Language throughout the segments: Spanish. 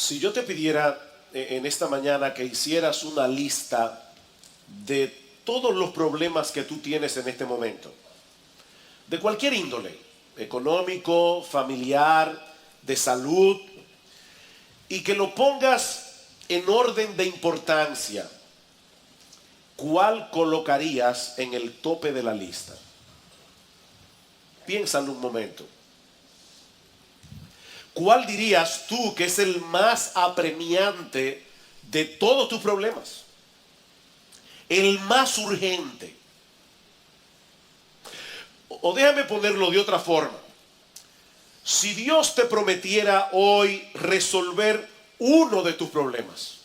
Si yo te pidiera en esta mañana que hicieras una lista de todos los problemas que tú tienes en este momento, de cualquier índole, económico, familiar, de salud, y que lo pongas en orden de importancia, ¿cuál colocarías en el tope de la lista? Piénsalo un momento. ¿Cuál dirías tú que es el más apremiante de todos tus problemas? El más urgente. O déjame ponerlo de otra forma. Si Dios te prometiera hoy resolver uno de tus problemas,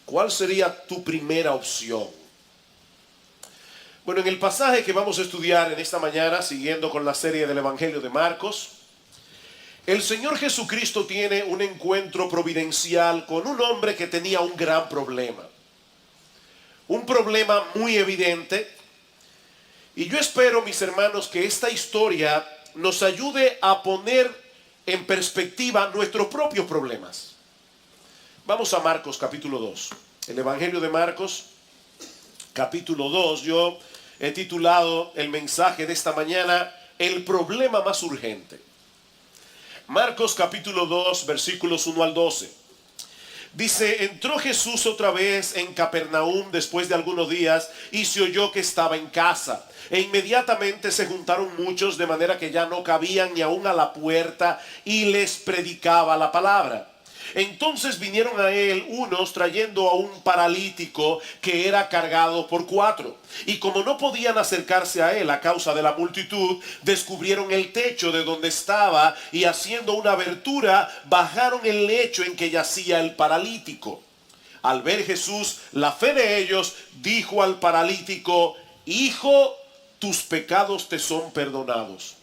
¿cuál sería tu primera opción? Bueno, en el pasaje que vamos a estudiar en esta mañana, siguiendo con la serie del Evangelio de Marcos, el Señor Jesucristo tiene un encuentro providencial con un hombre que tenía un gran problema. Un problema muy evidente. Y yo espero, mis hermanos, que esta historia nos ayude a poner en perspectiva nuestros propios problemas. Vamos a Marcos capítulo 2. El Evangelio de Marcos capítulo 2. Yo he titulado el mensaje de esta mañana, El problema más urgente. Marcos capítulo 2, versículos 1 al 12. Dice, entró Jesús otra vez en Capernaum después de algunos días y se oyó que estaba en casa. E inmediatamente se juntaron muchos de manera que ya no cabían ni aún a la puerta y les predicaba la palabra. Entonces vinieron a él unos trayendo a un paralítico que era cargado por 4. Y como no podían acercarse a él a causa de la multitud, descubrieron el techo de donde estaba y haciendo una abertura, bajaron el lecho en que yacía el paralítico. Al ver Jesús la fe de ellos, dijo al paralítico, hijo, tus pecados te son perdonados.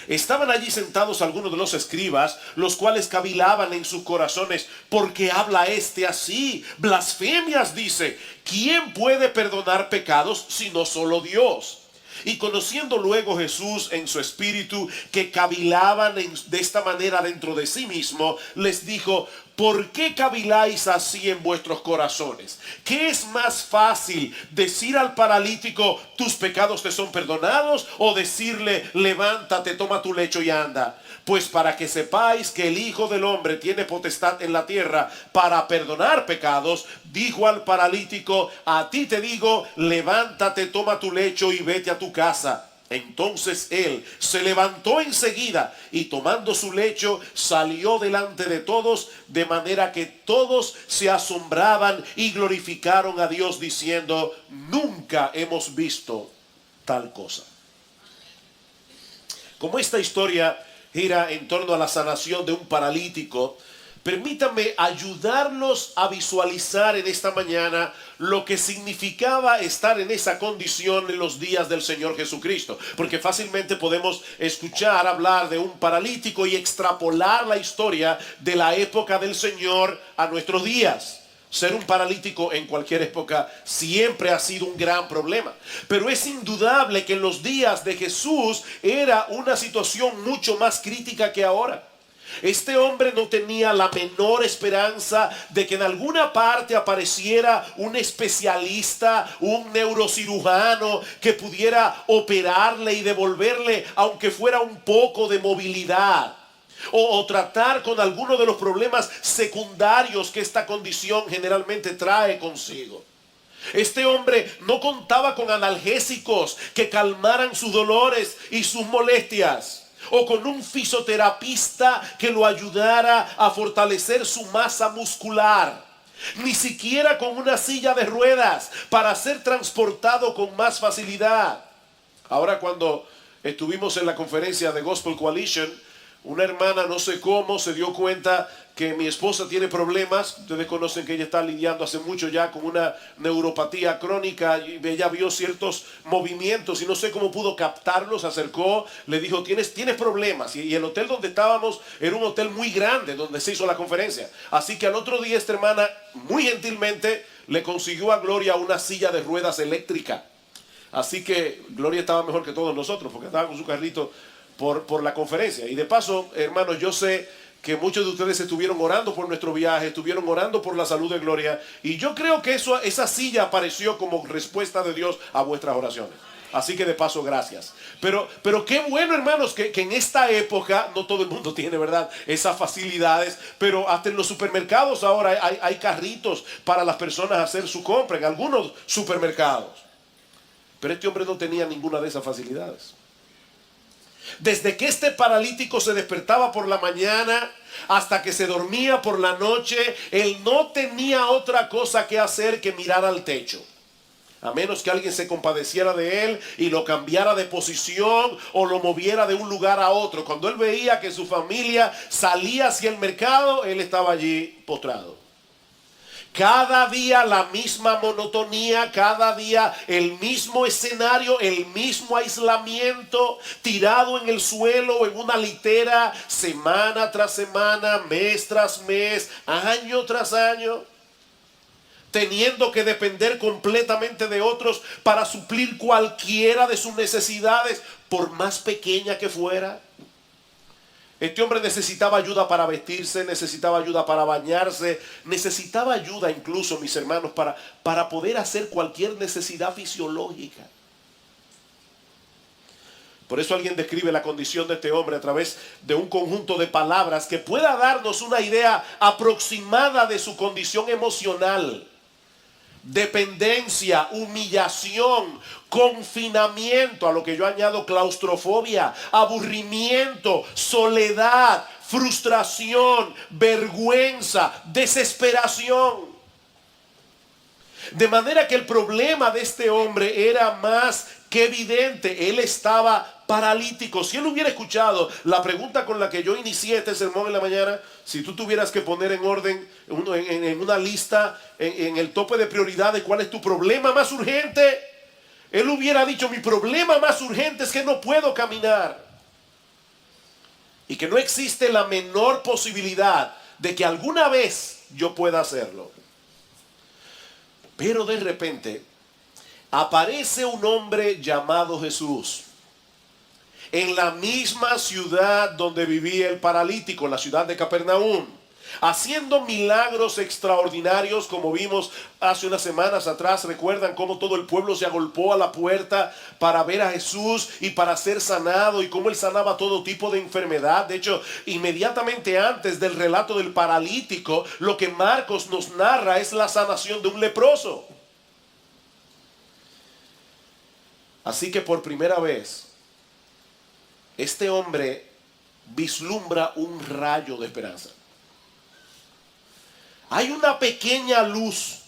Estaban allí sentados algunos de los escribas, los cuales cavilaban en sus corazones, ¿por qué habla este así? Blasfemias dice, ¿quién puede perdonar pecados sino solo Dios? Y conociendo luego Jesús en su espíritu que cavilaban de esta manera dentro de sí mismo, les dijo, ¿por qué caviláis así en vuestros corazones? ¿Qué es más fácil, decir al paralítico, tus pecados te son perdonados? O decirle, levántate, toma tu lecho y anda. Pues para que sepáis que el Hijo del Hombre tiene potestad en la tierra para perdonar pecados, dijo al paralítico, a ti te digo, levántate, toma tu lecho y vete a tu casa. Entonces él se levantó enseguida y tomando su lecho salió delante de todos, de manera que todos se asombraban y glorificaron a Dios diciendo, nunca hemos visto tal cosa. Como esta historia gira en torno a la sanación de un paralítico, permítanme ayudarlos a visualizar en esta mañana lo que significaba estar en esa condición en los días del Señor Jesucristo. Porque fácilmente podemos escuchar hablar de un paralítico y extrapolar la historia de la época del Señor a nuestros días. Ser un paralítico en cualquier época siempre ha sido un gran problema. Pero es indudable que en los días de Jesús era una situación mucho más crítica que ahora. Este hombre no tenía la menor esperanza de que en alguna parte apareciera un especialista, un neurocirujano que pudiera operarle y devolverle, aunque fuera un poco de movilidad. O tratar con alguno de los problemas secundarios que esta condición generalmente trae consigo. Este hombre no contaba con analgésicos que calmaran sus dolores y sus molestias, o con un fisioterapista que lo ayudara a fortalecer su masa muscular, ni siquiera con una silla de ruedas para ser transportado con más facilidad. Ahora, cuando estuvimos en la conferencia de Gospel Coalition, una hermana, no sé cómo, se dio cuenta que mi esposa tiene problemas. Ustedes conocen que ella está lidiando hace mucho ya con una neuropatía crónica y ella vio ciertos movimientos y no sé cómo pudo captarlos. Se acercó, le dijo, tienes problemas. Y el hotel donde estábamos era un hotel muy grande donde se hizo la conferencia. Así que al otro día esta hermana muy gentilmente le consiguió a Gloria una silla de ruedas eléctrica. Así que Gloria estaba mejor que todos nosotros porque estaba con su carrito por la conferencia. Y de paso, hermanos, yo sé que muchos de ustedes estuvieron orando por nuestro viaje, estuvieron orando por la salud de Gloria. Y yo creo que esa silla apareció como respuesta de Dios a vuestras oraciones. Así que de paso, gracias. Pero qué bueno, hermanos, que en esta época, no todo el mundo tiene, ¿verdad?, esas facilidades, pero hasta en los supermercados ahora hay carritos para las personas hacer su compra, en algunos supermercados. Pero este hombre no tenía ninguna de esas facilidades. Desde que este paralítico se despertaba por la mañana hasta que se dormía por la noche, él no tenía otra cosa que hacer que mirar al techo. A menos que alguien se compadeciera de él y lo cambiara de posición o lo moviera de un lugar a otro. Cuando él veía que su familia salía hacia el mercado, él estaba allí postrado. Cada día la misma monotonía, cada día el mismo escenario, el mismo aislamiento, tirado en el suelo o en una litera, semana tras semana, mes tras mes, año tras año, teniendo que depender completamente de otros para suplir cualquiera de sus necesidades, por más pequeña que fuera. Este hombre necesitaba ayuda para vestirse, necesitaba ayuda para bañarse, necesitaba ayuda incluso, mis hermanos, para poder hacer cualquier necesidad fisiológica. Por eso alguien describe la condición de este hombre a través de un conjunto de palabras que pueda darnos una idea aproximada de su condición emocional. Dependencia, humillación, confinamiento, a lo que yo añado claustrofobia, aburrimiento, soledad, frustración, vergüenza, desesperación. De manera que el problema de este hombre era más que evidente. Él estaba paralítico. Si él hubiera escuchado la pregunta con la que yo inicié este sermón en la mañana, si tú tuvieras que poner en orden, en una lista, en el tope de prioridades, ¿cuál es tu problema más urgente? Él hubiera dicho: mi problema más urgente es que no puedo caminar. Y que no existe la menor posibilidad de que alguna vez yo pueda hacerlo. Pero de repente aparece un hombre llamado Jesús en la misma ciudad donde vivía el paralítico, la ciudad de Capernaum, haciendo milagros extraordinarios, como vimos hace unas semanas atrás. Recuerdan cómo todo el pueblo se agolpó a la puerta para ver a Jesús y para ser sanado, y cómo él sanaba todo tipo de enfermedad. De hecho, inmediatamente antes del relato del paralítico, lo que Marcos nos narra es la sanación de un leproso. Así que por primera vez este hombre vislumbra un rayo de esperanza. Hay una pequeña luz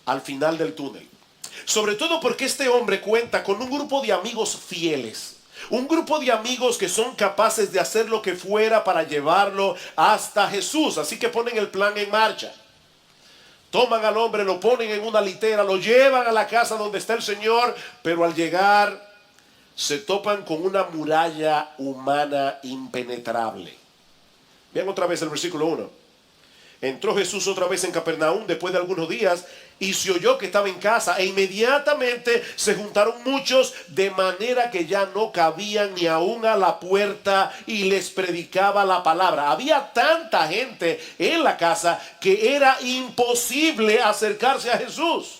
al final del túnel. Sobre todo porque este hombre cuenta con un grupo de amigos fieles. Un grupo de amigos que son capaces de hacer lo que fuera para llevarlo hasta Jesús. Así que ponen el plan en marcha. Toman al hombre, lo ponen en una litera, lo llevan a la casa donde está el Señor, pero al llegar se topan con una muralla humana impenetrable. Vean otra vez el versículo 1. Entró Jesús otra vez en Capernaum después de algunos días y se oyó que estaba en casa, e inmediatamente se juntaron muchos, de manera que ya no cabían ni aún a la puerta, y les predicaba la palabra. Había tanta gente en la casa que era imposible acercarse a Jesús,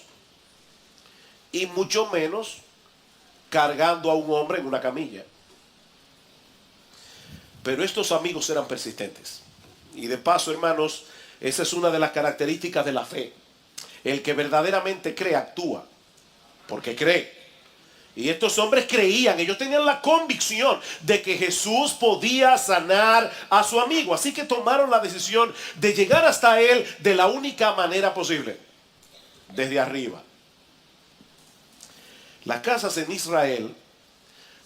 y mucho menos cargando a un hombre en una camilla. Pero estos amigos eran persistentes. Y de paso, hermanos, esa es una de las características de la fe. El que verdaderamente cree, actúa porque cree. Y estos hombres creían, ellos tenían la convicción de que Jesús podía sanar a su amigo. Así que tomaron la decisión de llegar hasta él de la única manera posible: desde arriba. Las casas en Israel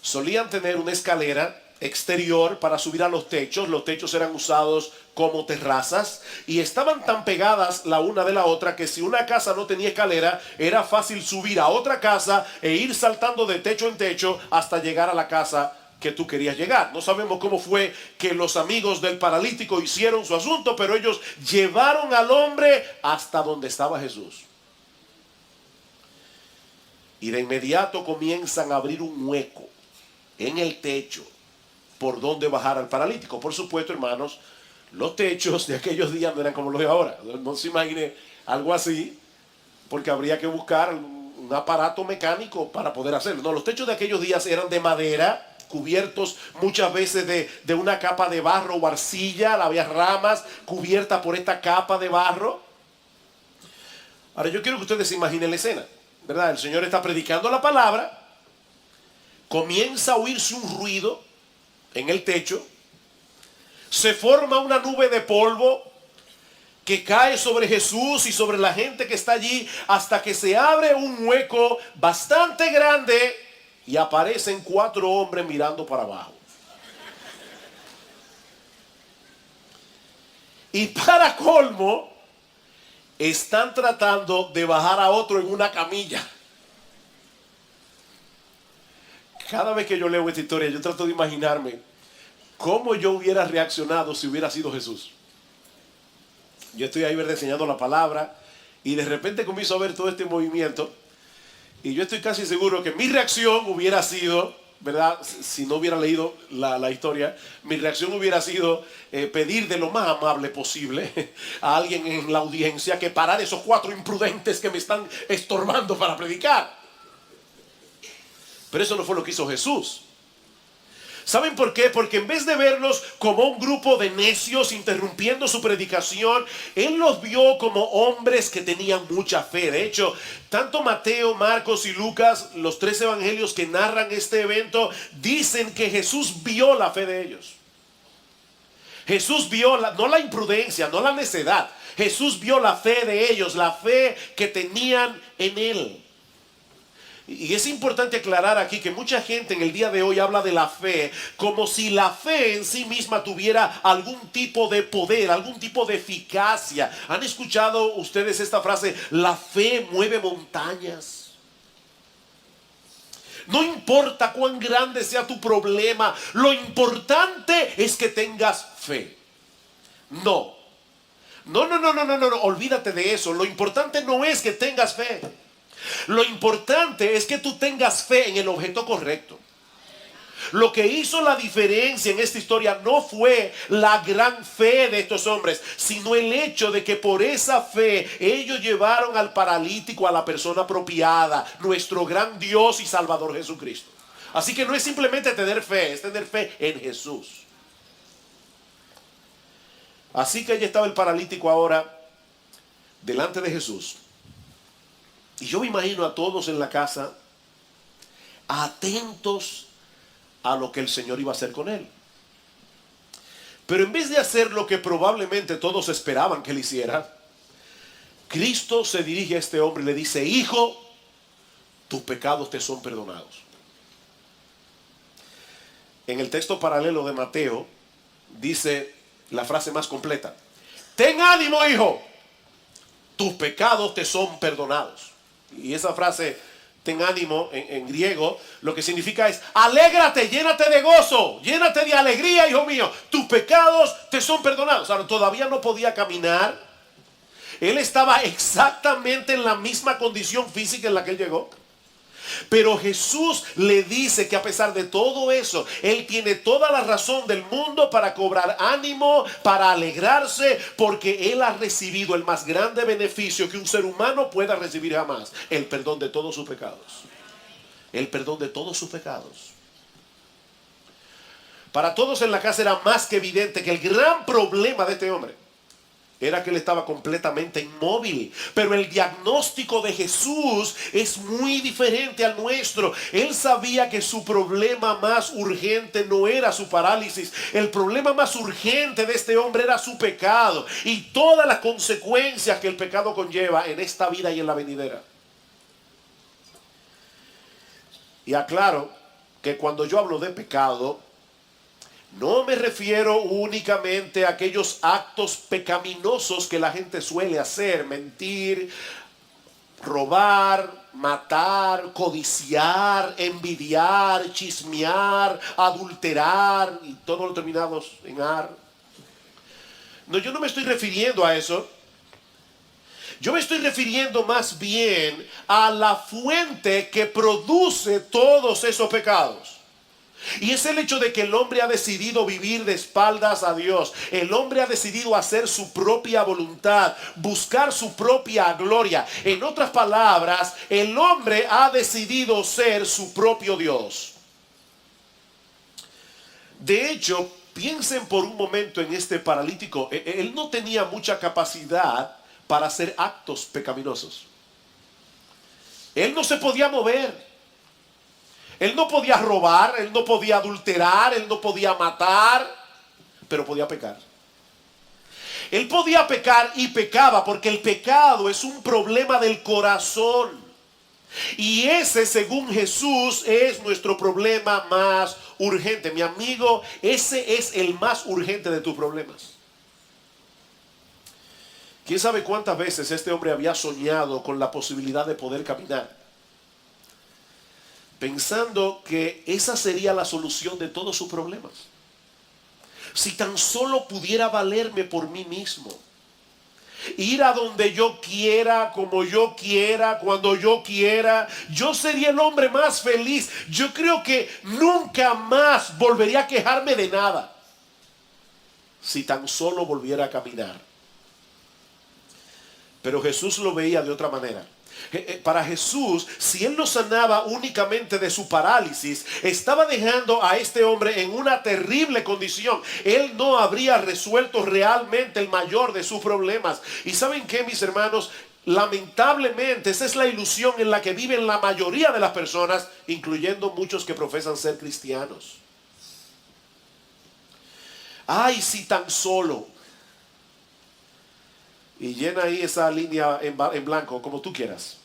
solían tener una escalera exterior para subir a los techos. Los techos eran usados como terrazas y estaban tan pegadas la una de la otra que si una casa no tenía escalera, era fácil subir a otra casa e ir saltando de techo en techo hasta llegar a la casa que tú querías llegar. No sabemos cómo fue que los amigos del paralítico hicieron su asunto, pero ellos llevaron al hombre hasta donde estaba Jesús. Y de inmediato comienzan a abrir un hueco en el techo por donde bajar al paralítico. Por supuesto, hermanos, Los techos de aquellos días no eran como los de ahora. No se imagine algo así, porque habría que buscar un aparato mecánico para poder hacerlo. No, los techos de aquellos días eran de madera, cubiertos muchas veces de una capa de barro o arcilla. Había ramas cubiertas por esta capa de barro. Ahora yo quiero que ustedes se imaginen la escena, ¿verdad? El Señor está predicando la palabra, comienza a oírse un ruido en el techo, se forma una nube de polvo que cae sobre Jesús y sobre la gente que está allí, hasta que se abre un hueco bastante grande y aparecen 4 hombres mirando para abajo. Y para colmo, están tratando de bajar a otro en una camilla. Cada vez que yo leo esta historia, yo trato de imaginarme cómo yo hubiera reaccionado si hubiera sido Jesús. Yo estoy ahí enseñando la palabra y de repente comienzo a ver todo este movimiento y yo estoy casi seguro que mi reacción hubiera sido, ¿verdad? Si no hubiera leído la historia, mi reacción hubiera sido pedir de lo más amable posible a alguien en la audiencia que parara esos 4 imprudentes que me están estorbando para predicar. Pero eso no fue lo que hizo Jesús. ¿Saben por qué? Porque en vez de verlos como un grupo de necios interrumpiendo su predicación, Él los vio como hombres que tenían mucha fe. De hecho, tanto Mateo, Marcos y Lucas, los 3 evangelios que narran este evento, dicen que Jesús vio la fe de ellos. Jesús vio, no la imprudencia, no la necedad. Jesús vio la fe de ellos, la fe que tenían en Él. Y es importante aclarar aquí que mucha gente en el día de hoy habla de la fe como si la fe en sí misma tuviera algún tipo de poder, algún tipo de eficacia. ¿Han escuchado ustedes esta frase? La fe mueve montañas. No importa cuán grande sea tu problema, lo importante es que tengas fe. No, olvídate de eso. Lo importante no es que tengas fe. Lo importante es que tú tengas fe en el objeto correcto. Lo que hizo la diferencia en esta historia no fue la gran fe de estos hombres, sino el hecho de que por esa fe ellos llevaron al paralítico a la persona apropiada, nuestro gran Dios y Salvador Jesucristo. Así que no es simplemente tener fe, es tener fe en Jesús. Así que allí estaba el paralítico ahora delante de Jesús. Y yo me imagino a todos en la casa atentos a lo que el Señor iba a hacer con él. Pero en vez de hacer lo que probablemente todos esperaban que él hiciera, Cristo se dirige a este hombre y le dice: hijo, tus pecados te son perdonados. En el texto paralelo de Mateo dice la frase más completa: ten ánimo, hijo, tus pecados te son perdonados. Y esa frase, ten ánimo, en griego, lo que significa es: alégrate, llénate de gozo, llénate de alegría, hijo mío, tus pecados te son perdonados. Ahora, todavía no podía caminar. Él estaba exactamente en la misma condición física en la que él llegó. Pero Jesús le dice que a pesar de todo eso, Él tiene toda la razón del mundo para cobrar ánimo, para alegrarse, porque Él ha recibido el más grande beneficio que un ser humano pueda recibir jamás: el perdón de todos sus pecados. El perdón de todos sus pecados. Para todos en la casa era más que evidente que el gran problema de este hombre era que él estaba completamente inmóvil. Pero el diagnóstico de Jesús es muy diferente al nuestro. Él sabía que su problema más urgente no era su parálisis. El problema más urgente de este hombre era su pecado y todas las consecuencias que el pecado conlleva en esta vida y en la venidera. Y aclaro que cuando yo hablo de pecado, no me refiero únicamente a aquellos actos pecaminosos que la gente suele hacer: mentir, robar, matar, codiciar, envidiar, chismear, adulterar y todo lo terminados en ar. No, yo no me estoy refiriendo a eso. Yo me estoy refiriendo más bien a la fuente que produce todos esos pecados. Y es el hecho de que el hombre ha decidido vivir de espaldas a Dios. El hombre ha decidido hacer su propia voluntad, buscar su propia gloria. En otras palabras, el hombre ha decidido ser su propio Dios. De hecho, piensen por un momento en este paralítico. Él no tenía mucha capacidad para hacer actos pecaminosos. Él no se podía mover. Él no podía robar, él no podía adulterar, él no podía matar, pero podía pecar. Él podía pecar y pecaba porque el pecado es un problema del corazón. Y ese, según Jesús, es nuestro problema más urgente. Mi amigo, ese es el más urgente de tus problemas. ¿Quién sabe cuántas veces este hombre había soñado con la posibilidad de poder caminar? Pensando que esa sería la solución de todos sus problemas. Si tan solo pudiera valerme por mí mismo. Ir a donde yo quiera, como yo quiera, cuando yo quiera. Yo sería el hombre más feliz. Yo creo que nunca más volvería a quejarme de nada. Si tan solo volviera a caminar. Pero Jesús lo veía de otra manera. Para Jesús, si él no sanaba únicamente de su parálisis, estaba dejando a este hombre en una terrible condición. Él no habría resuelto realmente el mayor de sus problemas. Y ¿saben qué, mis hermanos? Lamentablemente, esa es la ilusión en la que viven la mayoría de las personas, incluyendo muchos que profesan ser cristianos. Ay, si tan solo. Y llena ahí esa línea en blanco, como tú quieras.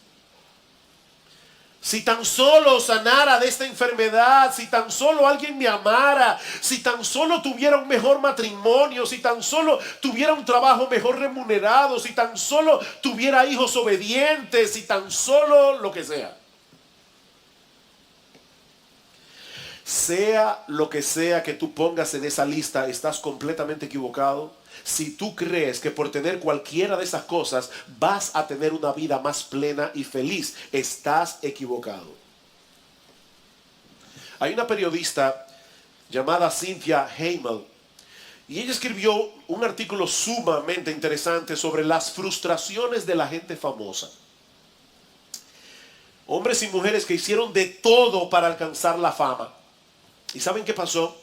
Si tan solo sanara de esta enfermedad, si tan solo alguien me amara, si tan solo tuviera un mejor matrimonio, si tan solo tuviera un trabajo mejor remunerado, si tan solo tuviera hijos obedientes, si tan solo lo que sea. Sea lo que sea que tú pongas en esa lista, estás completamente equivocado. Si tú crees que por tener cualquiera de esas cosas vas a tener una vida más plena y feliz, estás equivocado. Hay una periodista llamada Cynthia Hamel y ella escribió un artículo sumamente interesante sobre las frustraciones de la gente famosa. Hombres y mujeres que hicieron de todo para alcanzar la fama. ¿Y saben qué pasó?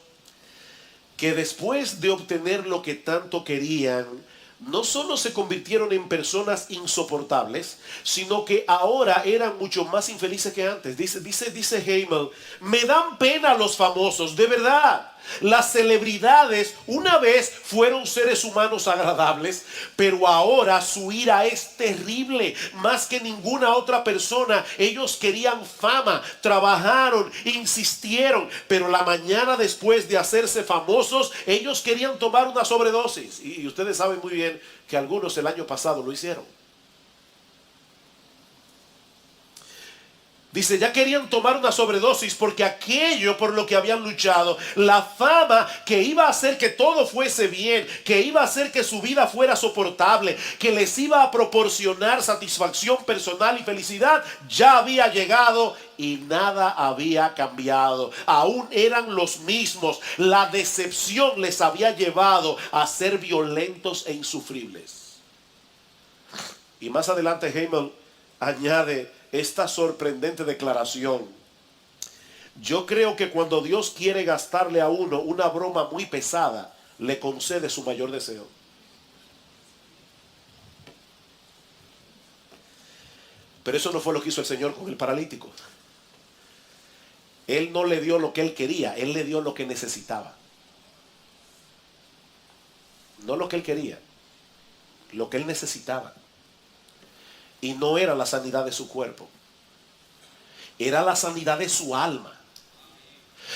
Que después de obtener lo que tanto querían, no solo se convirtieron en personas insoportables, sino que ahora eran mucho más infelices que antes. Dice Hamel, me dan pena los famosos, de verdad. Las celebridades una vez fueron seres humanos agradables, pero ahora su ira es terrible. Más que ninguna otra persona, ellos querían fama, trabajaron, insistieron, pero la mañana después de hacerse famosos, ellos querían tomar una sobredosis. Y ustedes saben muy bien que algunos el año pasado lo hicieron. Dice, ya querían tomar una sobredosis porque aquello por lo que habían luchado, la fama que iba a hacer que todo fuese bien, que iba a hacer que su vida fuera soportable, que les iba a proporcionar satisfacción personal y felicidad, ya había llegado y nada había cambiado. Aún eran los mismos. La decepción les había llevado a ser violentos e insufribles. Y más adelante Hamel añade esta sorprendente declaración. Yo creo que cuando Dios quiere gastarle a uno una broma muy pesada, le concede su mayor deseo. Pero eso no fue lo que hizo el Señor con el paralítico. Él no le dio lo que él quería, él le dio lo que necesitaba. No lo que él quería, lo que él necesitaba. Y no era la sanidad de su cuerpo, era la sanidad de su alma.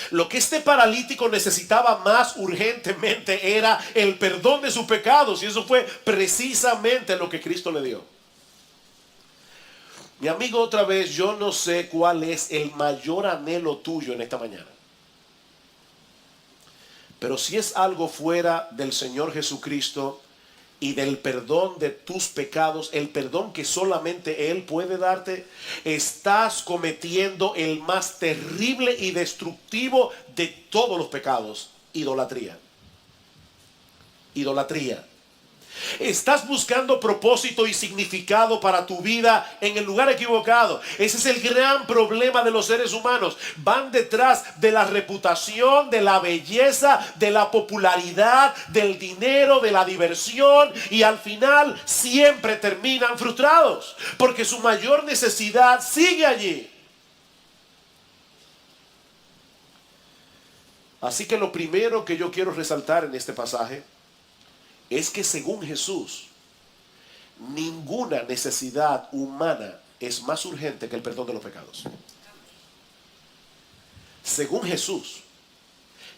Lo que este paralítico necesitaba más urgentemente era el perdón de sus pecados, y eso fue precisamente lo que Cristo le dio. Mi amigo, otra vez, yo no sé cuál es el mayor anhelo tuyo en esta mañana, pero si es algo fuera del Señor Jesucristo, y del perdón de tus pecados, el perdón que solamente Él puede darte, estás cometiendo el más terrible y destructivo de todos los pecados: idolatría. Idolatría. Estás buscando propósito y significado para tu vida en el lugar equivocado. Ese es el gran problema de los seres humanos. Van detrás de la reputación, de la belleza, de la popularidad, del dinero, de la diversión, y al final siempre terminan frustrados porque su mayor necesidad sigue allí. Así que lo primero que yo quiero resaltar en este pasaje es que según Jesús, ninguna necesidad humana es más urgente que el perdón de los pecados. Según Jesús,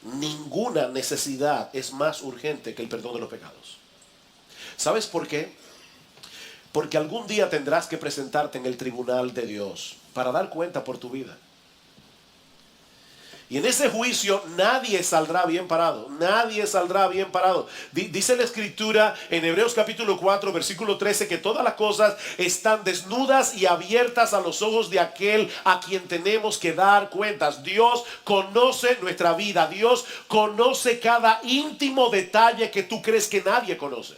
ninguna necesidad es más urgente que el perdón de los pecados. ¿Sabes por qué? Porque algún día tendrás que presentarte en el tribunal de Dios para dar cuenta por tu vida. Y en ese juicio nadie saldrá bien parado. Nadie saldrá bien parado. Dice la Escritura en Hebreos capítulo 4, versículo 13, que todas las cosas están desnudas y abiertas a los ojos de aquel a quien tenemos que dar cuentas. Dios conoce nuestra vida. Dios conoce cada íntimo detalle que tú crees que nadie conoce.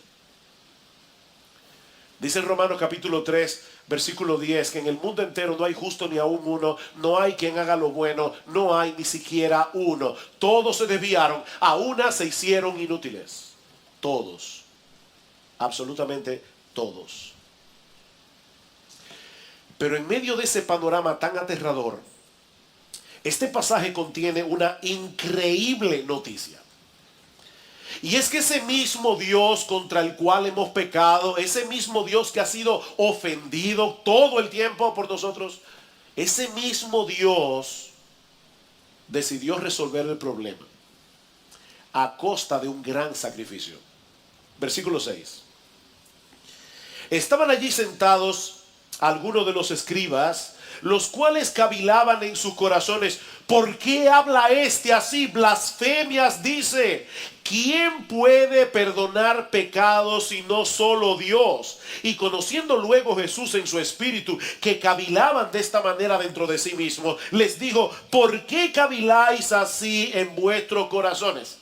Dice en Romanos capítulo 3, versículo 10, que en el mundo entero no hay justo ni aún uno, no hay quien haga lo bueno, no hay ni siquiera uno. Todos se desviaron, a una se hicieron inútiles. Todos, absolutamente todos. Pero en medio de ese panorama tan aterrador, este pasaje contiene una increíble noticia. Y es que ese mismo Dios contra el cual hemos pecado, ese mismo Dios que ha sido ofendido todo el tiempo por nosotros, ese mismo Dios decidió resolver el problema a costa de un gran sacrificio. Versículo 6. Estaban allí sentados algunos de los escribas, los cuales cavilaban en sus corazones: ¿por qué habla este así? Blasfemias dice. ¿Quién puede perdonar pecados si no solo Dios? Y conociendo luego Jesús en su espíritu que cavilaban de esta manera dentro de sí mismo, les dijo: ¿por qué caviláis así en vuestros corazones?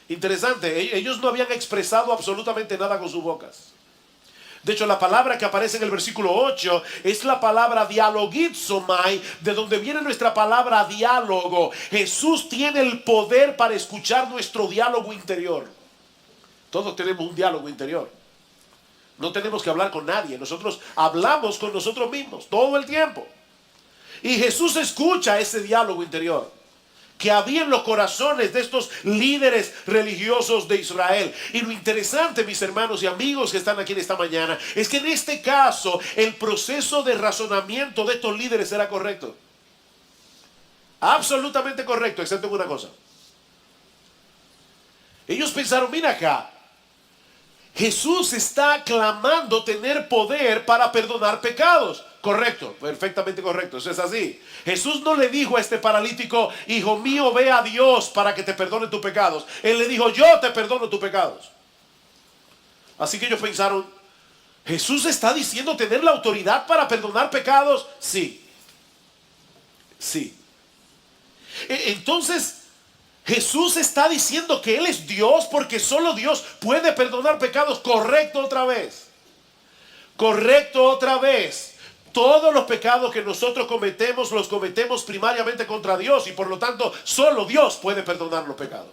Interesante, ellos no habían expresado absolutamente nada con sus bocas. De hecho, la palabra que aparece en el versículo 8 es la palabra dialogizomai, de donde viene nuestra palabra diálogo. Jesús tiene el poder para escuchar nuestro diálogo interior. Todos tenemos un diálogo interior. No tenemos que hablar con nadie. Nosotros hablamos con nosotros mismos todo el tiempo. Y Jesús escucha ese diálogo interior que había en los corazones de estos líderes religiosos de Israel. Y lo interesante, mis hermanos y amigos que están aquí en esta mañana, es que en este caso el proceso de razonamiento de estos líderes era correcto. Absolutamente correcto, excepto en una cosa. Ellos pensaron: mira acá, Jesús está clamando tener poder para perdonar pecados. Correcto, perfectamente correcto, eso es así. Jesús no le dijo a este paralítico: hijo mío, ve a Dios para que te perdone tus pecados. Él le dijo: yo te perdono tus pecados. Así que ellos pensaron: ¿Jesús está diciendo tener la autoridad para perdonar pecados? Sí. Sí. Entonces, Jesús está diciendo que Él es Dios porque solo Dios puede perdonar pecados. Correcto otra vez. Correcto otra vez. Todos los pecados que nosotros cometemos los cometemos primariamente contra Dios, y por lo tanto solo Dios puede perdonar los pecados.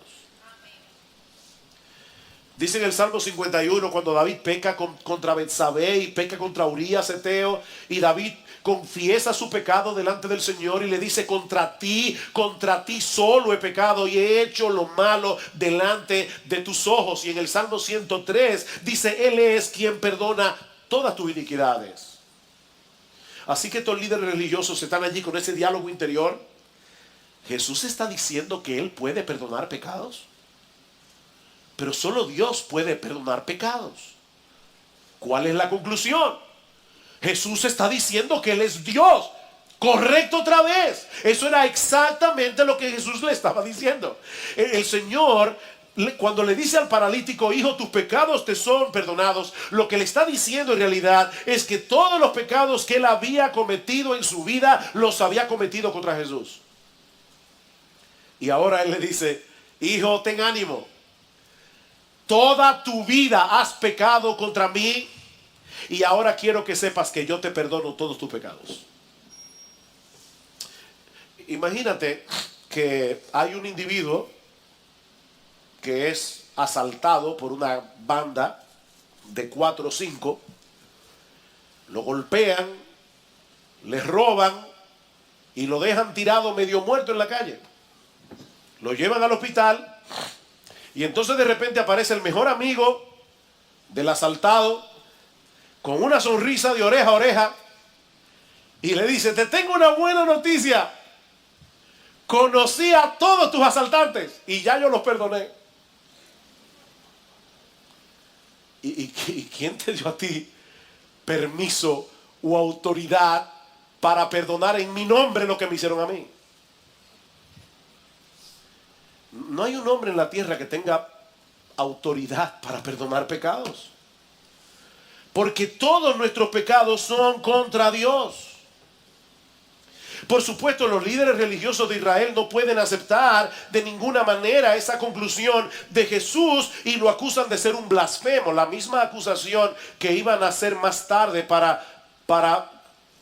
Dice en el Salmo 51, cuando David peca contra Betsabé y peca contra Urías Eteo, y David confiesa su pecado delante del Señor y le dice: contra ti solo he pecado y he hecho lo malo delante de tus ojos. Y en el Salmo 103 dice: Él es quien perdona todas tus iniquidades. Así que estos líderes religiosos están allí con ese diálogo interior. Jesús está diciendo que Él puede perdonar pecados, pero solo Dios puede perdonar pecados. ¿Cuál es la conclusión? Jesús está diciendo que Él es Dios. Correcto otra vez. Eso era exactamente lo que Jesús le estaba diciendo. El Señor cuando le dice al paralítico, hijo, tus pecados te son perdonados, lo que le está diciendo en realidad es que todos los pecados que él había cometido en su vida, los había cometido contra Jesús. Y ahora él le dice, hijo, ten ánimo. Toda tu vida has pecado contra mí y ahora quiero que sepas que yo te perdono todos tus pecados. Imagínate que hay un individuo que es asaltado por una banda de 4 o 5, lo golpean, le roban y lo dejan tirado medio muerto en la calle. Lo llevan al hospital y entonces de repente aparece el mejor amigo del asaltado con una sonrisa de oreja a oreja y le dice, te tengo una buena noticia. Conocí a todos tus asaltantes y ya yo los perdoné. ¿Y quién te dio a ti permiso o autoridad para perdonar en mi nombre lo que me hicieron a mí? No hay un hombre en la tierra que tenga autoridad para perdonar pecados. Porque todos nuestros pecados son contra Dios. Por supuesto, los líderes religiosos de Israel no pueden aceptar de ninguna manera esa conclusión de Jesús y lo acusan de ser un blasfemo. La misma acusación que iban a hacer más tarde para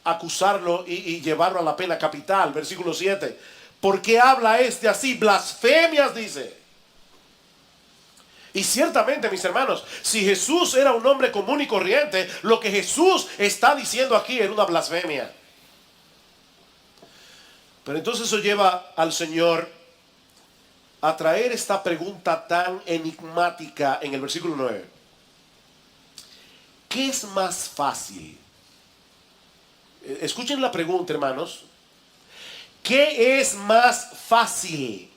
acusarlo y llevarlo a la pena capital. Versículo 7. ¿Por qué habla este así? Blasfemias, dice. Y ciertamente, mis hermanos, si Jesús era un hombre común y corriente, lo que Jesús está diciendo aquí era una blasfemia. Pero entonces eso lleva al Señor a traer esta pregunta tan enigmática en el versículo 9. ¿Qué es más fácil? Escuchen la pregunta, hermanos. ¿Qué es más fácil?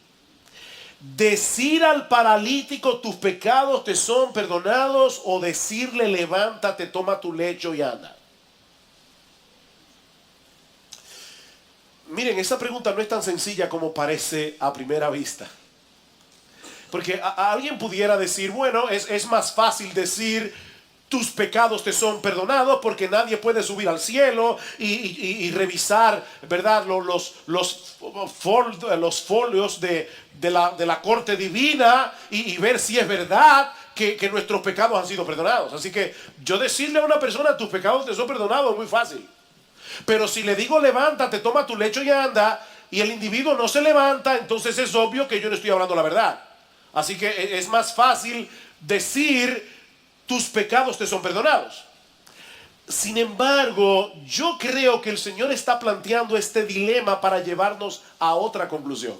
¿Decir al paralítico tus pecados te son perdonados o decirle levántate, toma tu lecho y anda? Miren, esa pregunta no es tan sencilla como parece a primera vista. Porque alguien pudiera decir, bueno, es más fácil decir tus pecados te son perdonados porque nadie puede subir al cielo y revisar, ¿verdad? Los folios de la corte divina y ver si es verdad que nuestros pecados han sido perdonados. Así que yo decirle a una persona tus pecados te son perdonados es muy fácil. Pero si le digo levántate, toma tu lecho y anda, y el individuo no se levanta, entonces es obvio que yo no estoy hablando la verdad. Así que es más fácil decir tus pecados te son perdonados. Sin embargo, yo creo que el Señor está planteando este dilema para llevarnos a otra conclusión.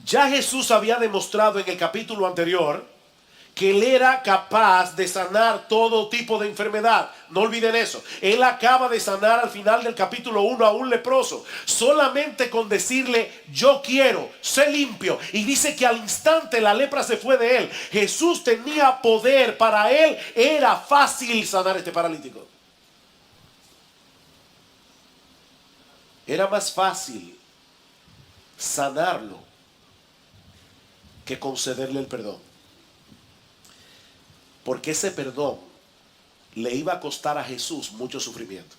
Ya Jesús había demostrado en el capítulo anterior que Él era capaz de sanar todo tipo de enfermedad. No olviden eso. Él acaba de sanar al final del capítulo 1 a un leproso. Solamente con decirle, yo quiero, sé limpio. Y dice que al instante la lepra se fue de él. Jesús tenía poder. Para él era fácil sanar a este paralítico. Era más fácil sanarlo que concederle el perdón. Porque ese perdón le iba a costar a Jesús mucho sufrimiento.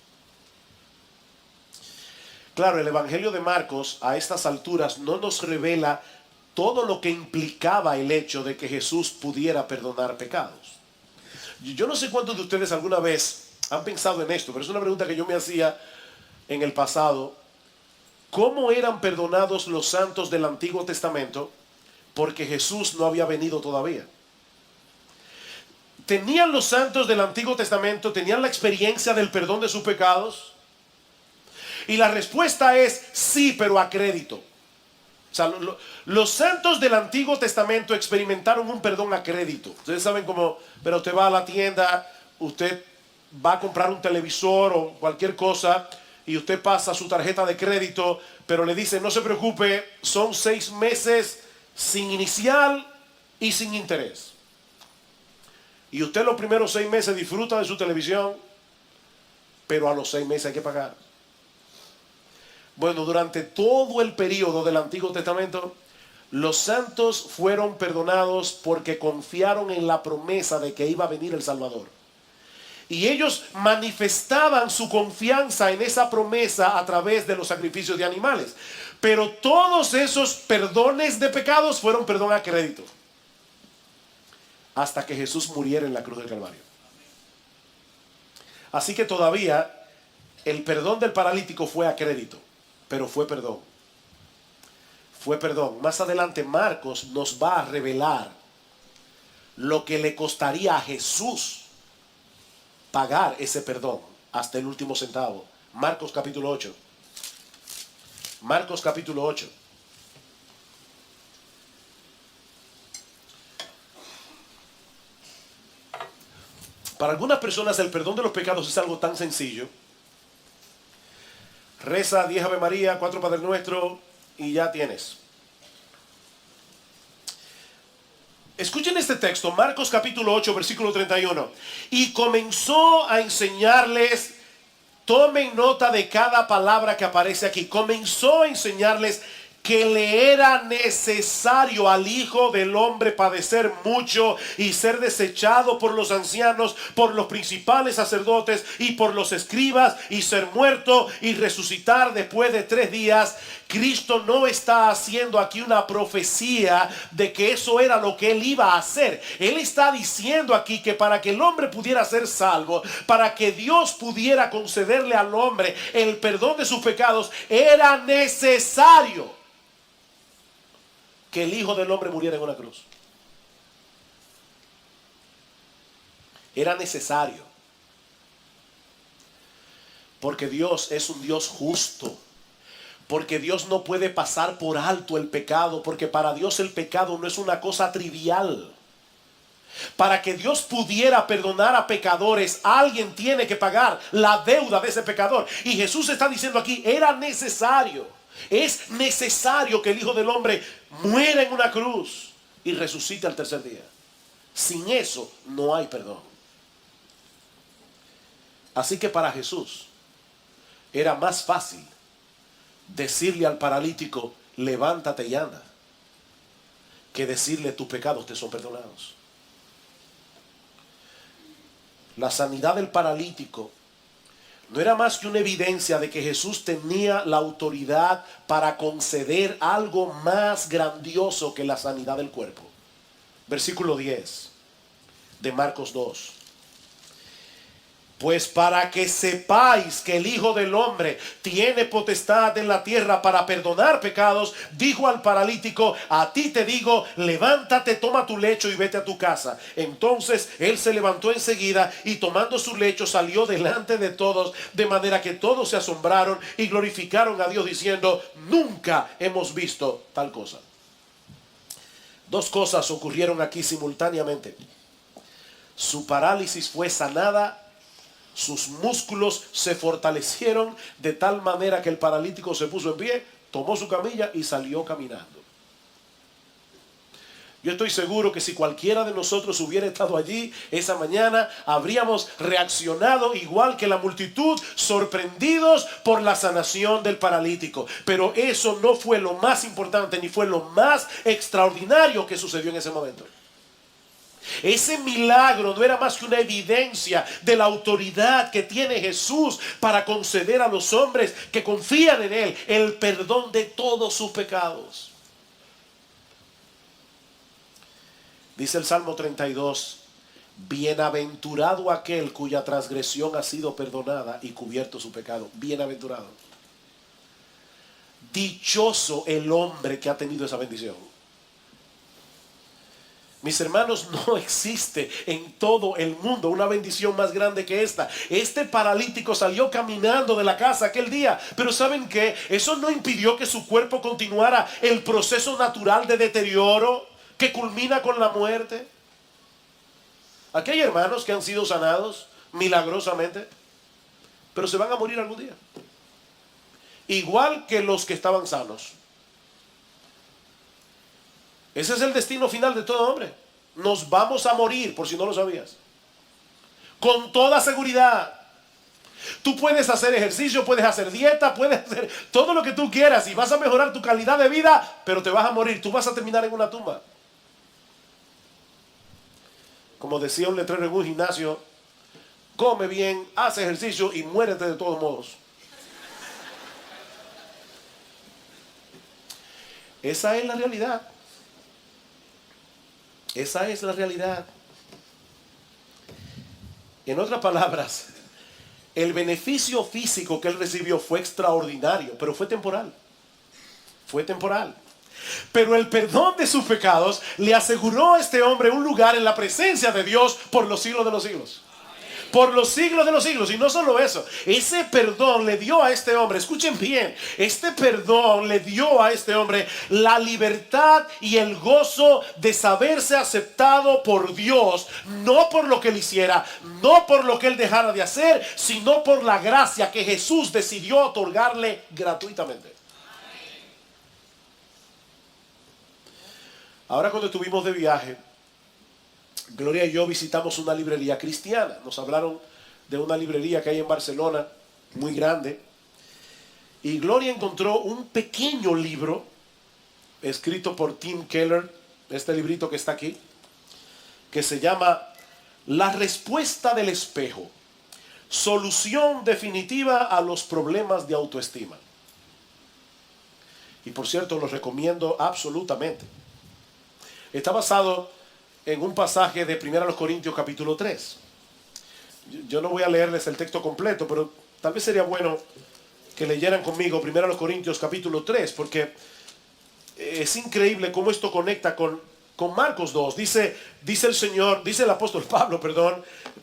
Claro, el Evangelio de Marcos a estas alturas no nos revela todo lo que implicaba el hecho de que Jesús pudiera perdonar pecados. Yo no sé cuántos de ustedes alguna vez han pensado en esto, pero es una pregunta que yo me hacía en el pasado. ¿Cómo eran perdonados los santos del Antiguo Testamento? Porque Jesús no había venido todavía. ¿Tenían los santos del Antiguo Testamento, tenían la experiencia del perdón de sus pecados? Y la respuesta es sí, pero a crédito. O sea, los santos del Antiguo Testamento experimentaron un perdón a crédito. Ustedes saben cómo, pero usted va a la tienda, usted va a comprar un televisor o cualquier cosa y usted pasa su tarjeta de crédito, pero le dice, no se preocupe, son 6 meses sin inicial y sin interés. Y usted los primeros 6 meses disfruta de su televisión, pero a los 6 meses hay que pagar. Bueno, durante todo el periodo del Antiguo Testamento, Los santos fueron perdonados porque confiaron en la promesa de que iba a venir el Salvador. Y ellos manifestaban su confianza en esa promesa a través de los sacrificios de animales. Pero todos esos perdones de pecados fueron perdón a crédito. Hasta que Jesús muriera en la cruz del Calvario. Así que todavía el perdón del paralítico fue a crédito. Pero fue perdón. Fue perdón. Más adelante Marcos nos va a revelar lo que le costaría a Jesús pagar ese perdón hasta el último centavo. Marcos capítulo 8. Marcos capítulo 8. Para algunas personas el perdón de los pecados es algo tan sencillo. Reza 10 Ave María, 4 Padre Nuestro y ya tienes. Escuchen este texto, Marcos capítulo 8, versículo 31. Y comenzó a enseñarles, tomen nota de cada palabra que aparece aquí. Comenzó a enseñarles que le era necesario al Hijo del Hombre padecer mucho y ser desechado por los ancianos, por los principales sacerdotes y por los escribas, y ser muerto y resucitar después de 3 días. Cristo no está haciendo aquí una profecía de que eso era lo que él iba a hacer. Él está diciendo aquí que para que el hombre pudiera ser salvo, para que Dios pudiera concederle al hombre el perdón de sus pecados, era necesario que el Hijo del Hombre muriera en una cruz. Era necesario. Porque Dios es un Dios justo. Porque Dios no puede pasar por alto el pecado. Porque para Dios el pecado no es una cosa trivial. Para que Dios pudiera perdonar a pecadores, alguien tiene que pagar la deuda de ese pecador. Y Jesús está diciendo aquí, era necesario. Es necesario que el Hijo del Hombre muera en una cruz y resucite al tercer día. Sin eso no hay perdón. Así que para Jesús era más fácil decirle al paralítico, levántate y anda, que decirle, tus pecados te son perdonados. La sanidad del paralítico no era más que una evidencia de que Jesús tenía la autoridad para conceder algo más grandioso que la sanidad del cuerpo. Versículo 10 de Marcos 2. Pues para que sepáis que el Hijo del Hombre tiene potestad en la tierra para perdonar pecados, dijo al paralítico, a ti te digo, levántate, toma tu lecho y vete a tu casa. Entonces él se levantó enseguida y tomando su lecho salió delante de todos, de manera que todos se asombraron y glorificaron a Dios diciendo, nunca hemos visto tal cosa. Dos cosas ocurrieron aquí simultáneamente. Su parálisis fue sanada. Sus músculos se fortalecieron de tal manera que el paralítico se puso en pie, tomó su camilla y salió caminando. Yo estoy seguro que si cualquiera de nosotros hubiera estado allí esa mañana, habríamos reaccionado igual que la multitud, sorprendidos por la sanación del paralítico. Pero eso no fue lo más importante ni fue lo más extraordinario que sucedió en ese momento. Ese milagro no era más que una evidencia de la autoridad que tiene Jesús para conceder a los hombres que confían en Él el perdón de todos sus pecados. Dice el Salmo 32, bienaventurado aquel cuya transgresión ha sido perdonada y cubierto su pecado. Bienaventurado. Dichoso el hombre que ha tenido esa bendición. Mis hermanos, no existe en todo el mundo una bendición más grande que esta. Este paralítico salió caminando de la casa aquel día, pero ¿saben qué? Eso no impidió que su cuerpo continuara el proceso natural de deterioro que culmina con la muerte. Aquí hay hermanos que han sido sanados milagrosamente, pero se van a morir algún día. Igual que los que estaban sanos. Ese es el destino final de todo hombre. Nos vamos a morir, por si no lo sabías. Con toda seguridad. Tú puedes hacer ejercicio, puedes hacer dieta, puedes hacer todo lo que tú quieras y vas a mejorar tu calidad de vida, pero te vas a morir. Tú vas a terminar en una tumba. Como decía un letrero en un gimnasio, come bien, haz ejercicio y muérete de todos modos. Esa es la realidad. Esa es la realidad. En otras palabras, el beneficio físico que él recibió fue extraordinario, pero fue temporal. Fue temporal. Pero el perdón de sus pecados le aseguró a este hombre un lugar en la presencia de Dios por los siglos de los siglos. Por los siglos de los siglos. Y no solo eso, ese perdón le dio a este hombre, escuchen bien, este perdón le dio a este hombre la libertad y el gozo de saberse aceptado por Dios, no por lo que él hiciera, no por lo que él dejara de hacer, sino por la gracia que Jesús decidió otorgarle gratuitamente. Ahora, cuando estuvimos de viaje, Gloria y yo visitamos una librería cristiana. Nos hablaron de una librería que hay en Barcelona, muy grande. Y Gloria encontró un pequeño libro escrito por Tim Keller, este librito que está aquí, que se llama La respuesta del espejo, solución definitiva a los problemas de autoestima. Y por cierto, lo recomiendo absolutamente. Está basado en un pasaje de 1 Corintios capítulo 3. Yo no voy a leerles el texto completo, pero tal vez sería bueno que leyeran conmigo 1 Corintios capítulo 3, porque es increíble cómo esto conecta con Marcos 2. Dice el Señor, dice el apóstol Pablo,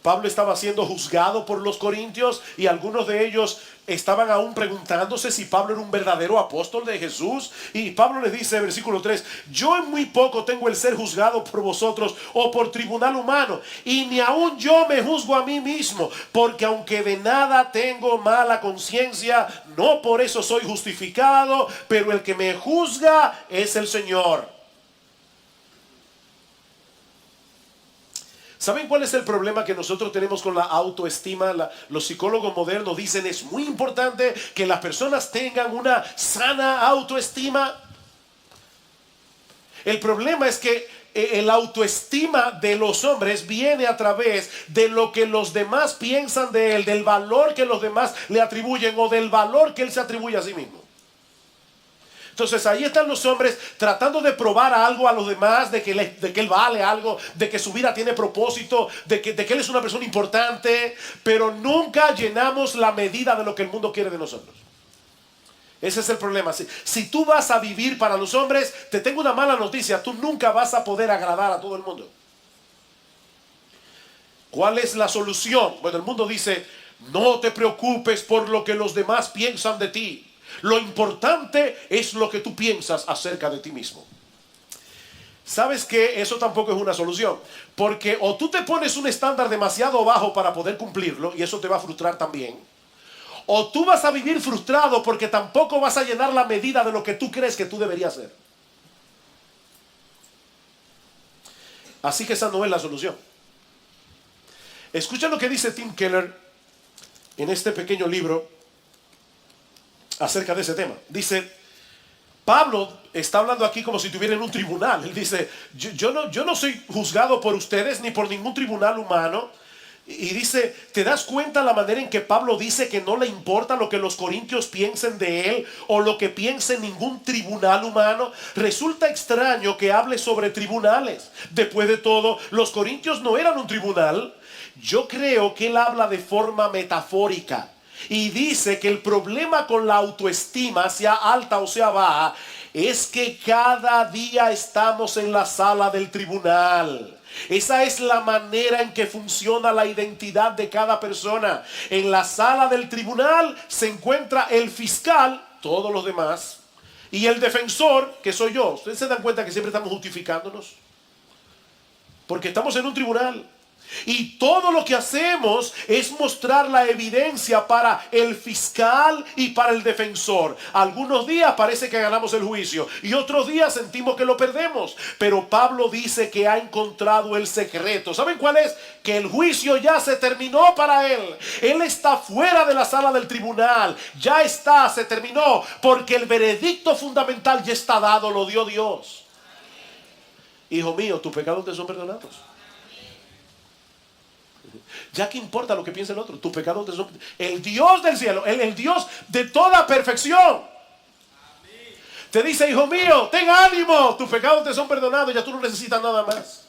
Pablo estaba siendo juzgado por los corintios y algunos de ellos estaban aún preguntándose si Pablo era un verdadero apóstol de Jesús. Y Pablo les dice, versículo 3, yo en muy poco tengo el ser juzgado por vosotros o por tribunal humano, y ni aún yo me juzgo a mí mismo, porque aunque de nada tengo mala conciencia, no por eso soy justificado, pero el que me juzga es el Señor. ¿Saben cuál es el problema que nosotros tenemos con la autoestima? Los psicólogos modernos dicen es muy importante que las personas tengan una sana autoestima. El problema es que el autoestima de los hombres viene a través de lo que los demás piensan de él, del valor que los demás le atribuyen o del valor que él se atribuye a sí mismo. Entonces ahí están los hombres tratando de probar algo a los demás, de que él vale algo, de que su vida tiene propósito, de que él es una persona importante, pero nunca llenamos la medida de lo que el mundo quiere de nosotros. Ese es el problema. Si tú vas a vivir para los hombres, te tengo una mala noticia, tú nunca vas a poder agradar a todo el mundo. ¿Cuál es la solución? Bueno, el mundo dice, no te preocupes por lo que los demás piensan de ti. Lo importante es lo que tú piensas acerca de ti mismo. ¿Sabes qué? Eso tampoco es una solución. Porque o tú te pones un estándar demasiado bajo para poder cumplirlo, y eso te va a frustrar también. O tú vas a vivir frustrado porque tampoco vas a llenar la medida de lo que tú crees que tú deberías ser. Así que esa no es la solución. Escucha lo que dice Tim Keller en este pequeño libro acerca de ese tema. Dice, Pablo está hablando aquí como si estuviera en un tribunal. Él dice, yo no soy juzgado por ustedes ni por ningún tribunal humano. Y dice, ¿te das cuenta la manera en que Pablo dice que no le importa lo que los corintios piensen de él o lo que piense ningún tribunal humano? Resulta extraño que hable sobre tribunales. Después de todo, los corintios no eran un tribunal. Yo creo que él habla de forma metafórica. Y dice que el problema con la autoestima, sea alta o sea baja, es que cada día estamos en la sala del tribunal. Esa es la manera en que funciona la identidad de cada persona. En la sala del tribunal se encuentra el fiscal, todos los demás, y el defensor, que soy yo. ¿Ustedes se dan cuenta que siempre estamos justificándonos? Porque estamos en un tribunal. Y todo lo que hacemos es mostrar la evidencia para el fiscal y para el defensor. Algunos días parece que ganamos el juicio y otros días sentimos que lo perdemos. Pero Pablo dice que ha encontrado el secreto. ¿Saben cuál es? Que el juicio ya se terminó para él. Él está fuera de la sala del tribunal. Ya está, se terminó. Porque el veredicto fundamental ya está dado, lo dio Dios. Hijo mío, tus pecados te son perdonados. Ya que importa lo que piense el otro, tus pecados te son... El Dios del cielo, el Dios de toda perfección, te dice: hijo mío, ten ánimo, tus pecados te son perdonados, ya tú no necesitas nada más.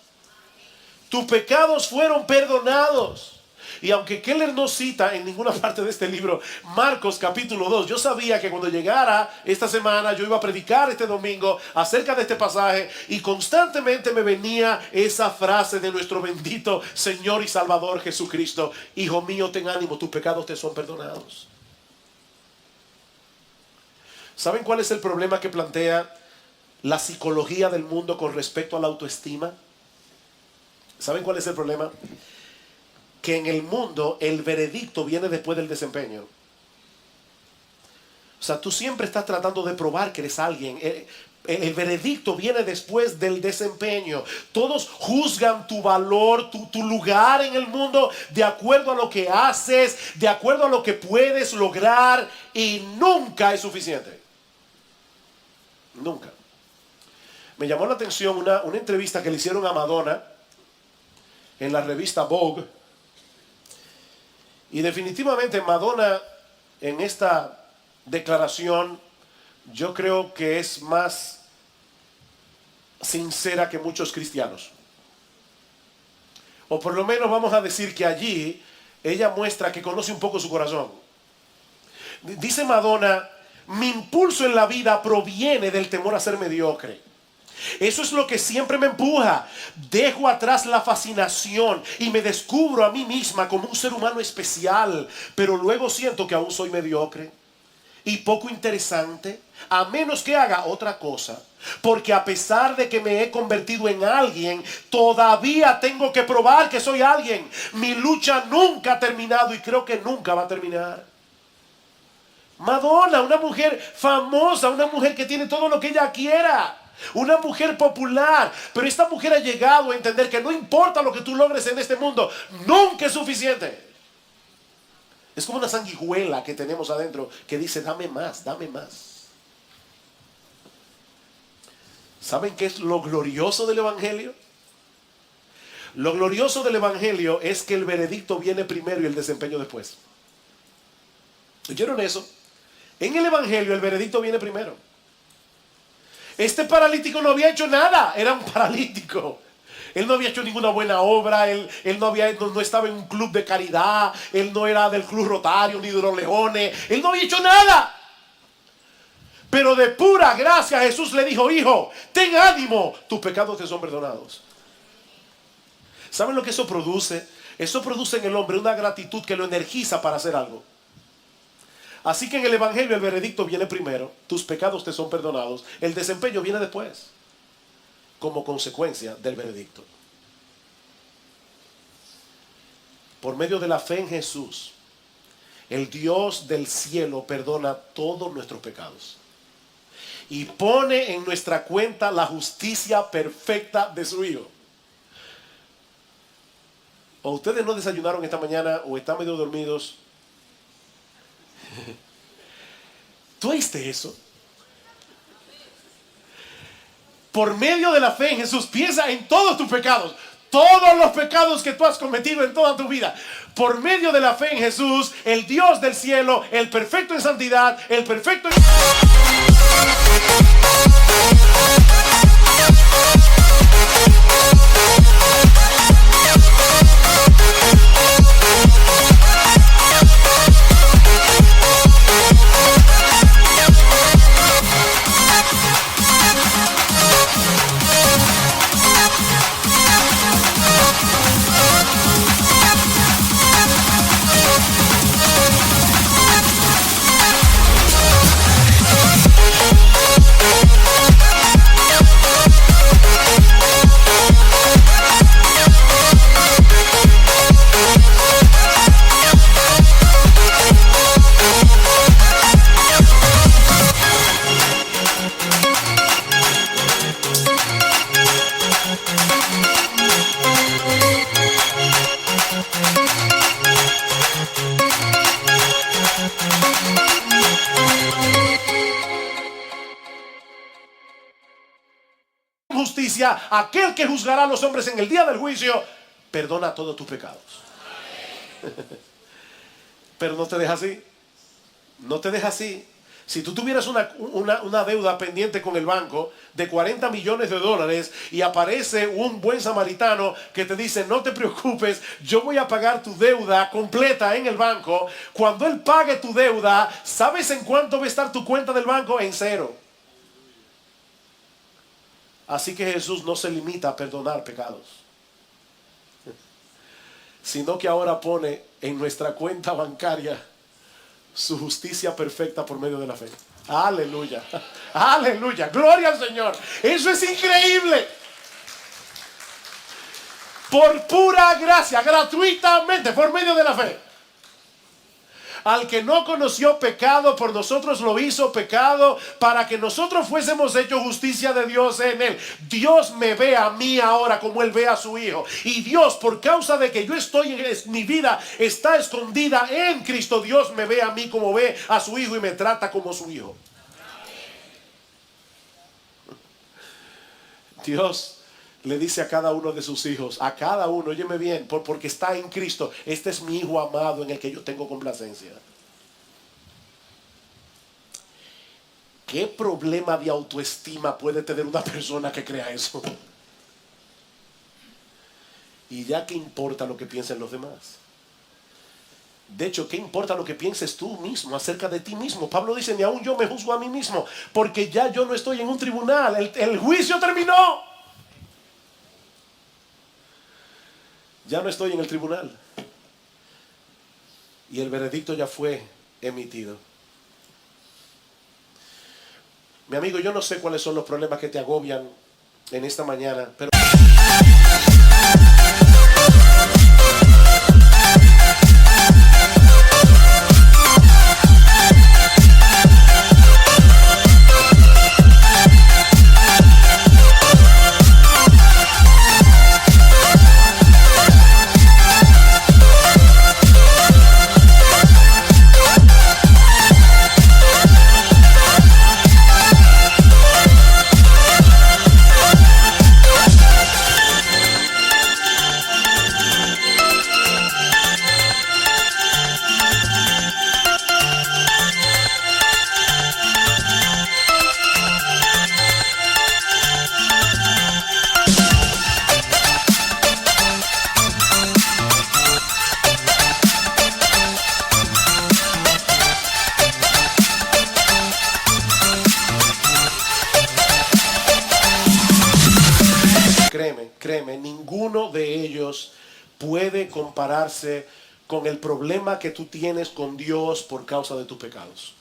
Tus pecados fueron perdonados. Y aunque Keller no cita en ninguna parte de este libro Marcos capítulo 2, yo sabía que cuando llegara esta semana yo iba a predicar este domingo acerca de este pasaje, y constantemente me venía esa frase de nuestro bendito Señor y Salvador Jesucristo: hijo mío, ten ánimo, tus pecados te son perdonados. ¿Saben cuál es el problema que plantea la psicología del mundo con respecto a la autoestima? ¿Saben cuál es el problema? Que en el mundo el veredicto viene después del desempeño. O sea, tú siempre estás tratando de probar que eres alguien. El veredicto viene después del desempeño. Todos juzgan tu valor, tu lugar en el mundo de acuerdo a lo que haces, de acuerdo a lo que puedes lograr, y nunca es suficiente. Nunca. Me llamó la atención una entrevista que le hicieron a Madonna en la revista Vogue. Y definitivamente Madonna, en esta declaración, yo creo que es más sincera que muchos cristianos. O por lo menos vamos a decir que allí ella muestra que conoce un poco su corazón. Dice Madonna: mi impulso en la vida proviene del temor a ser mediocre. Eso es lo que siempre me empuja. Dejo atrás la fascinación y me descubro a mí misma como un ser humano especial, pero luego siento que aún soy mediocre y poco interesante, a menos que haga otra cosa. Porque a pesar de que me he convertido en alguien, todavía tengo que probar que soy alguien. Mi lucha nunca ha terminado y creo que nunca va a terminar. Madonna, una mujer famosa, una mujer que tiene todo lo que ella quiera, una mujer popular, pero esta mujer ha llegado a entender que no importa lo que tú logres en este mundo, nunca es suficiente. Es como una sanguijuela que tenemos adentro que dice: dame más, dame más. ¿Saben qué es lo glorioso del Evangelio? Lo glorioso del Evangelio es que el veredicto viene primero y el desempeño después. ¿Oyeron eso? En el Evangelio el veredicto viene primero. Este paralítico no había hecho nada, era un paralítico. Él no había hecho ninguna buena obra, él no estaba en un club de caridad, él no era del Club Rotario ni de los Leones, él no había hecho nada. Pero de pura gracia Jesús le dijo: hijo, ten ánimo, tus pecados te son perdonados. ¿Saben lo que eso produce? Eso produce en el hombre una gratitud que lo energiza para hacer algo. Así que en el Evangelio el veredicto viene primero, tus pecados te son perdonados, el desempeño viene después, como consecuencia del veredicto. Por medio de la fe en Jesús, el Dios del cielo perdona todos nuestros pecados y pone en nuestra cuenta la justicia perfecta de su Hijo. O ustedes no desayunaron esta mañana o están medio dormidos. ¿Tú oíste eso? Por medio de la fe en Jesús, piensa en todos tus pecados, todos los pecados que tú has cometido en toda tu vida. Por medio de la fe en Jesús, el Dios del cielo, el perfecto en santidad, el perfecto en... hacia aquel que juzgará a los hombres en el día del juicio, perdona todos tus pecados. Pero no te deja así. No te deja así. Si tú tuvieras una deuda pendiente con el banco de 40 millones de dólares y aparece un buen samaritano que te dice: no te preocupes, yo voy a pagar tu deuda completa en el banco. Cuando él pague tu deuda, ¿sabes en cuánto va a estar tu cuenta del banco? En cero. Así que Jesús no se limita a perdonar pecados, sino que ahora pone en nuestra cuenta bancaria su justicia perfecta por medio de la fe. Aleluya, aleluya, gloria al Señor. Eso es increíble. Por pura gracia, gratuitamente, por medio de la fe. Al que no conoció pecado, por nosotros lo hizo pecado, para que nosotros fuésemos hechos justicia de Dios en él. Dios me ve a mí ahora como él ve a su hijo. Y Dios, por causa de que yo estoy, mi vida está escondida en Cristo, Dios me ve a mí como ve a su hijo y me trata como su hijo. Dios le dice a cada uno de sus hijos, a cada uno: óyeme bien, porque está en Cristo, este es mi hijo amado en el que yo tengo complacencia. ¿Qué problema de autoestima puede tener una persona que crea eso? Y ya, ¿qué importa lo que piensen los demás? De hecho, ¿qué importa lo que pienses tú mismo acerca de ti mismo? Pablo dice: ni aún yo me juzgo a mí mismo, porque ya yo no estoy en un tribunal, el juicio terminó. Ya no estoy en el tribunal y el veredicto ya fue emitido. Mi amigo, yo no sé cuáles son los problemas que te agobian en esta mañana, pero créeme, ninguno de ellos puede compararse con el problema que tú tienes con Dios por causa de tus pecados.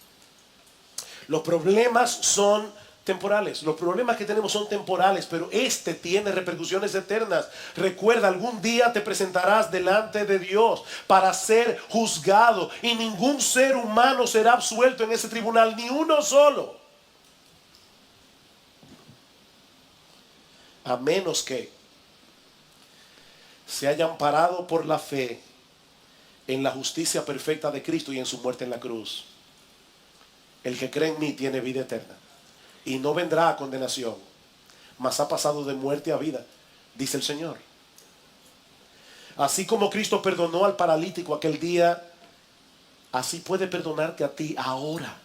Los problemas son temporales, los problemas que tenemos son temporales, pero este tiene repercusiones eternas. Recuerda, algún día te presentarás delante de Dios para ser juzgado, y ningún ser humano será absuelto en ese tribunal, ni uno solo, a menos que se hayan parado por la fe en la justicia perfecta de Cristo y en su muerte en la cruz. El que cree en mí tiene vida eterna y no vendrá a condenación, mas ha pasado de muerte a vida, dice el Señor. Así como Cristo perdonó al paralítico aquel día, así puede perdonarte a ti ahora,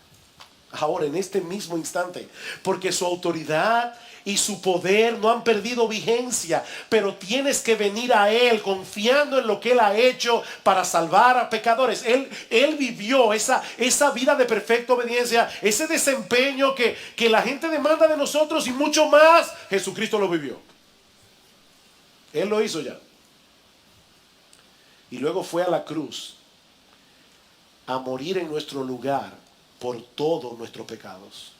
en este mismo instante, porque su autoridad y su poder no han perdido vigencia, pero tienes que venir a Él confiando en lo que Él ha hecho para salvar a pecadores. Él vivió esa vida de perfecta obediencia, ese desempeño que la gente demanda de nosotros y mucho más. Jesucristo lo vivió. Él lo hizo ya. Y luego fue a la cruz a morir en nuestro lugar por todos nuestros pecados,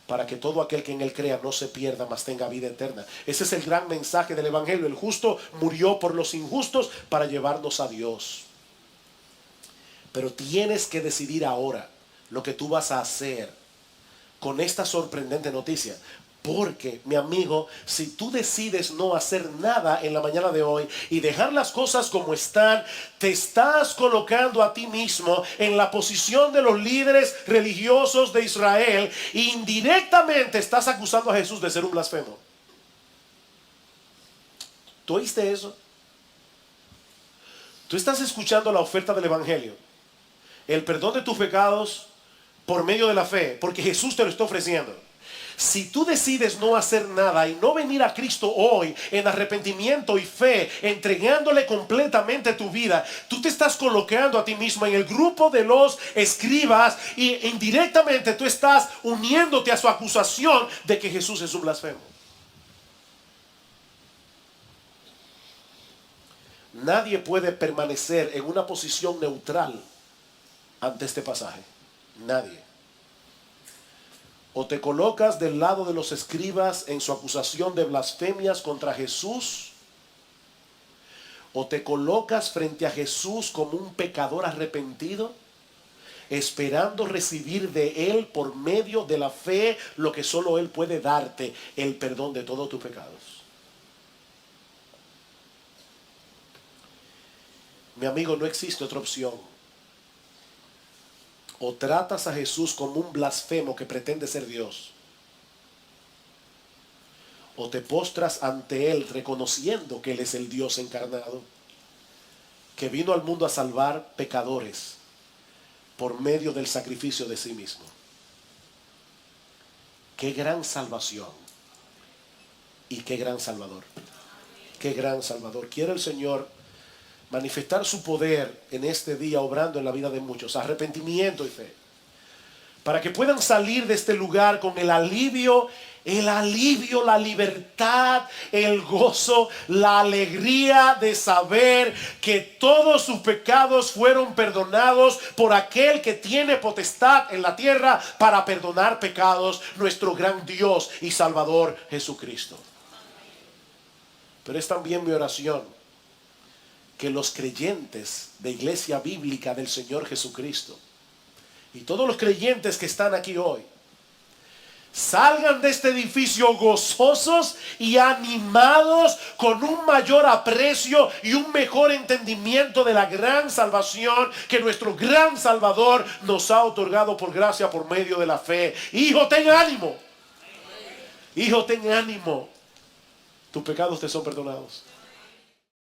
para que todo aquel que en él crea no se pierda, mas tenga vida eterna. Ese es el gran mensaje del evangelio. El justo murió por los injustos para llevarnos a Dios. Pero tienes que decidir ahora lo que tú vas a hacer con esta sorprendente noticia. Porque, mi amigo, si tú decides no hacer nada en la mañana de hoy y dejar las cosas como están, te estás colocando a ti mismo en la posición de los líderes religiosos de Israel e indirectamente estás acusando a Jesús de ser un blasfemo. ¿Tú oíste eso? Tú estás escuchando la oferta del Evangelio. El perdón de tus pecados por medio de la fe, porque Jesús te lo está ofreciendo. Si tú decides no hacer nada y no venir a Cristo hoy en arrepentimiento y fe, entregándole completamente tu vida, tú te estás colocando a ti mismo en el grupo de los escribas y indirectamente tú estás uniéndote a su acusación de que Jesús es un blasfemo. Nadie puede permanecer en una posición neutral ante este pasaje. Nadie. O te colocas del lado de los escribas en su acusación de blasfemias contra Jesús, o te colocas frente a Jesús como un pecador arrepentido, esperando recibir de Él por medio de la fe lo que solo Él puede darte, el perdón de todos tus pecados. Mi amigo, no existe otra opción. O tratas a Jesús como un blasfemo que pretende ser Dios, o te postras ante Él reconociendo que Él es el Dios encarnado, que vino al mundo a salvar pecadores por medio del sacrificio de sí mismo. Qué gran salvación y qué gran Salvador. Qué gran Salvador. Quiere el Señor manifestar su poder en este día, obrando en la vida de muchos, arrepentimiento y fe, para que puedan salir de este lugar con el alivio, la libertad, el gozo, la alegría de saber que todos sus pecados fueron perdonados por aquel que tiene potestad en la tierra para perdonar pecados, nuestro gran Dios y Salvador Jesucristo. Pero es también mi oración que los creyentes de Iglesia Bíblica del Señor Jesucristo y todos los creyentes que están aquí hoy salgan de este edificio gozosos y animados, con un mayor aprecio y un mejor entendimiento de la gran salvación que nuestro gran Salvador nos ha otorgado por gracia por medio de la fe. Hijo, ten ánimo. Hijo, ten ánimo. Tus pecados te son perdonados.